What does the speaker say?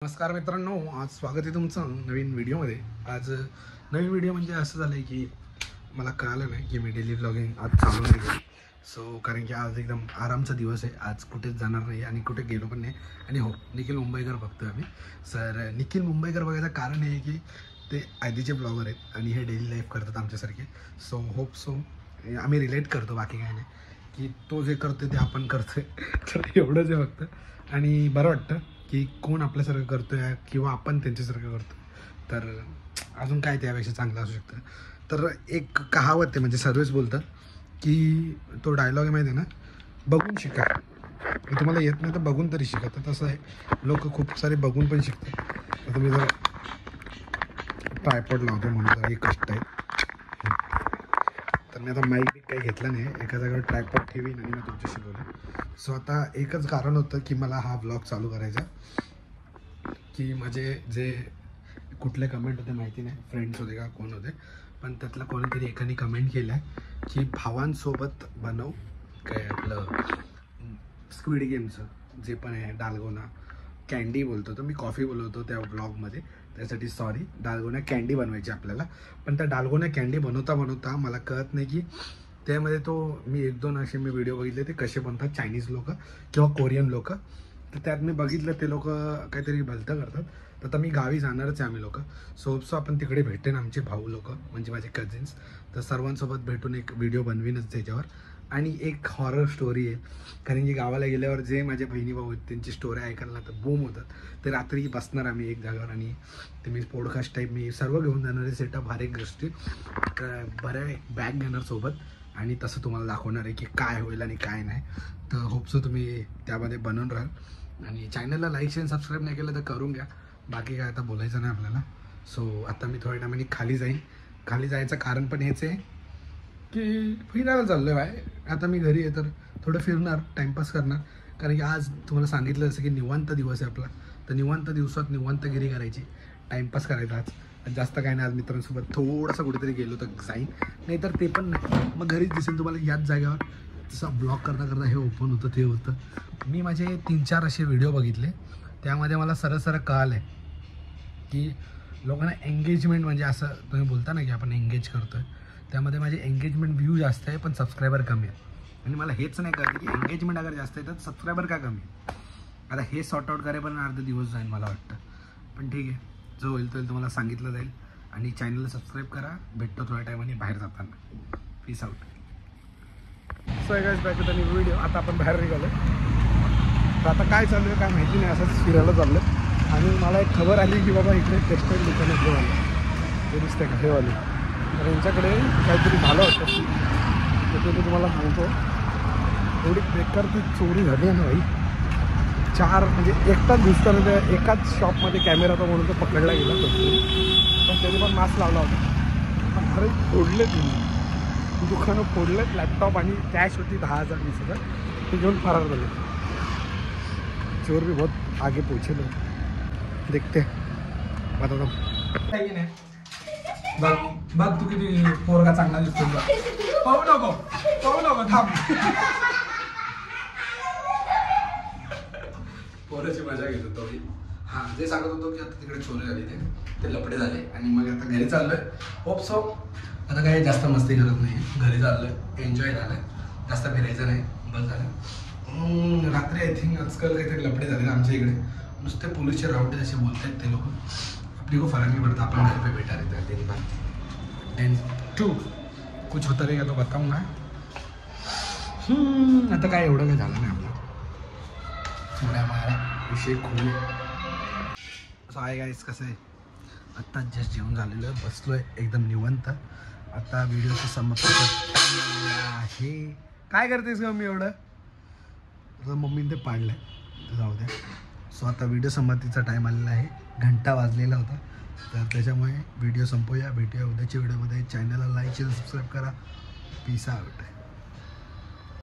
नमस्कार मित्रांनो, आज स्वागत आहे तुमचं नवीन व्हिडिओमध्ये। आज नवीन व्हिडिओ म्हणजे असं झालं आहे की मला कळालं नाही की मी डेली व्लॉगिंग आज चालू नाही केलं। सो कारण की आज एकदम आरामचा दिवस आहे, आज कुठेच जाणार नाही आणि कुठे गेलो पण नाही। आणि हो, निखिल मुंबईकर बघतोय आम्ही। सर निखिल मुंबईकर बघायचं कारण हे की ते आधीचे ब्लॉगर आहेत आणि हे डेली लाईफ करतात आमच्यासारखे। सो होप सो आम्ही रिलेट करतो, बाकी काय नाही की तो जे करतोय ते आपण करतोय तर एवढंच आहे फक्त। आणि बरं वाटतं की कोण आपल्यासारखं करतोय किंवा आपण त्यांच्यासारखं करतो, तर अजून काय त्यापेक्षा चांगलं असू शकतं। तर एक कहावत आहे, म्हणजे सर्वच बोलतात की तो डायलॉग आहे माहिती आहे ना, बघून शिका। तुम्हाला येत नाही तर बघून तरी शिका। तर तसं आहे, लोक खूप सारे बघून पण शिकतात। तर तुम्ही जर ट्रायपॉड लावतो म्हणून जरा एक कष्ट आहे। तर मी आता माईक बी काही घेतला नाही, एका जागेवर ट्रायपॉड ठेवीन आणि मी तुमच्याशी बोलेन। सो आता एकच कारण होतं की मला हा व्लॉग चालू करायचा, की माझे जे कुठले कमेंट होते माहिती नाही, फ्रेंड्स होते का कोण होते, पण त्यातलं कोणीतरी एकाने कमेंट केलं आहे की भावांसोबत बनव काय आपलं स्क्विड गेमचं जे पण आहे, डालगोना कॅन्डी बोलतो तो, मी कॉफी बोलवतो त्या व्लॉगमध्ये, त्यासाठी सॉरी। डालगोना कॅन्डी बनवायची आपल्याला, पण त्या डालगोना कॅन्डी बनवता बनवता मला कळत नाही की त्यामध्ये तो मी एक दोन असे मी व्हिडिओ बघितले ते कसे बनतात चायनीज लोक किंवा कोरियन लोक। तर त्यात मी बघितलं ते लोक काहीतरी भलतं करतात। तर आता मी गावी जाणारच आहे आम्ही लोक, सो आपण तिकडे भेटेन आमचे भाऊ लोक म्हणजे माझे कझिन्स। तर सर्वांसोबत भेटून एक व्हिडिओ बनवीनच त्याच्यावर। आणि एक हॉरर स्टोरी आहे, कारण की गावाला गेल्यावर जे माझे बहिणी भाऊ आहेत त्यांची स्टोरी ऐकायला तर बूम होतात। ते रात्री बसणार आम्ही एक जागेवर आणि ते मी पॉडकास्ट टाईप मी सर्व घेऊन जाणार आहे, सेटअप हर एक गोष्टी बऱ्या बॅग घेणार सोबत, आणि तसं तुम्हाला दाखवणार आहे की काय होईल आणि काय नाही। तर होपसो तुम्ही त्यामध्ये बनवून राहाल आणि चॅनलला लाईक शेअर सबस्क्राईब नाही केलं तर करून घ्या। बाकी काय आता बोलायचं नाही आपल्याला। सो आता मी थोड्या टायमाने खाली जाईन। खाली जायचं कारण पण हेच आहे की फिरायला चाललो आहे बाय। आता मी घरी आहे तर थोडं फिरणार, टाईमपास करणार, कारण की आज तुम्हाला सांगितलं जसं की निवांत दिवस आहे आपला। तर निवांत दिवसात निवांतगिरी करायची, टाईमपास करायचा आज जास्त काय नाही। आज मित्रांसोबत थोडंसं कुठेतरी गेलो तर जाईन, नाही तर ते पण नाही, मग घरीच दिसेल तुम्हाला याच जागेवर। जसं ब्लॉग करता करता हे ओपन होतं ते होतं। मी माझे 3-4 असे व्हिडिओ बघितले, त्यामध्ये मला सरळ कळालं आहे की लोकांना एंगेजमेंट म्हणजे असं तुम्ही बोलता ना की आपण एंगेज करतो आहे, त्यामध्ये माझे एंगेजमेंट व्ह्यू जास्त आहे पण सबस्क्रायबर कमी आहे। आणि मला हेच नाही कळतं की एंगेजमेंट अगर जास्त आहे तर सबस्क्रायबर का कमी आहे। आता हे सॉर्ट आउट करेपर्यंत अर्धा दिवस जाईल मला वाटतं, पण ठीक आहे, जो होईल तो होईल, तुम्हाला सांगितलं जाईल। आणि चॅनलला सबस्क्राईब करा, भेटतो थोड्या टायमाने बाहेर जाताना। Peace out. So guys back with a new video. आता आपण बाहेर निघालो, तर आता काय चालू आहे काय माहिती नाही, असंच फिरायला चाललं आहे। आणि मला एक खबर आली की बाबा इकडे टेक्सटाईल दुकान आहे वाले, ते दिसते का हे वाले, तर यांच्याकडे काहीतरी झालं होतं, तर ते मी तुम्हाला सांगतो। एवढी बेकार ती चोरी झाली आहे ना भाई, 4 म्हणजे एकटाच घुसताना त्या एकाच शॉपमध्ये कॅमेरा होता म्हणून तो पकडला गेला, पण त्याने पण मास्क लावला होता। पण खरं फोडले तुम्ही दुकानं, फोडलेत, लॅपटॉप आणि कॅश होती 10,000-20,000 ते घेऊन फरार झाले। चोर भी बहुत आगे पहुँचे लोग, देखते बता दो काही नाही। बघ बघ तू किती पोरगा चांगला दिसतो, पाहू नको थांब। पोराची मजा घेत होतो मी। हां, जे सांगत होतो की आता तिकडे चोरी झाली, ते लफडे झाले आणि मग आता घरी चाललोय। होप सो आता काही जास्त मस्ती करत नाही, घरी चाललोय, एन्जॉय झालं, जास्त फिरायचं नाही, बस झालं। रात्री आय थिंक आजकाल काहीतरी लफडे झाले आमच्या इकडे, नुसते पोलीसचे राउंडे असे बोलत आहेत ते लोक। आपली को फरक नहीं पड़ता, अपन घर पे बैठा रहता है दिन भर। एंड 2 कुछ होता रहेगा तो बताऊंगा। आता काय एवढं काय झालं नाही आपलं, थोड्या मारा विषय खूप। असं आहे गाईस, कसं आहे आत्ता जस्ट जेवण झालेलं आहे, बसलो आहे एकदम निवांत। आता व्हिडिओचं समाप्त आहे। काय करतेस का मी एवढं, आता मम्मीने ते पाडलं आहे, जाऊ द्या। सो आता व्हिडिओ समाप्तीचा टाईम आलेला आहे, घंटा वाजलेला होता, तर त्याच्यामुळे व्हिडिओ संपवूया। भेटूया उद्याच्या व्हिडिओमध्ये। चॅनलला लाईक शेअर सबस्क्राईब करा। Peace out.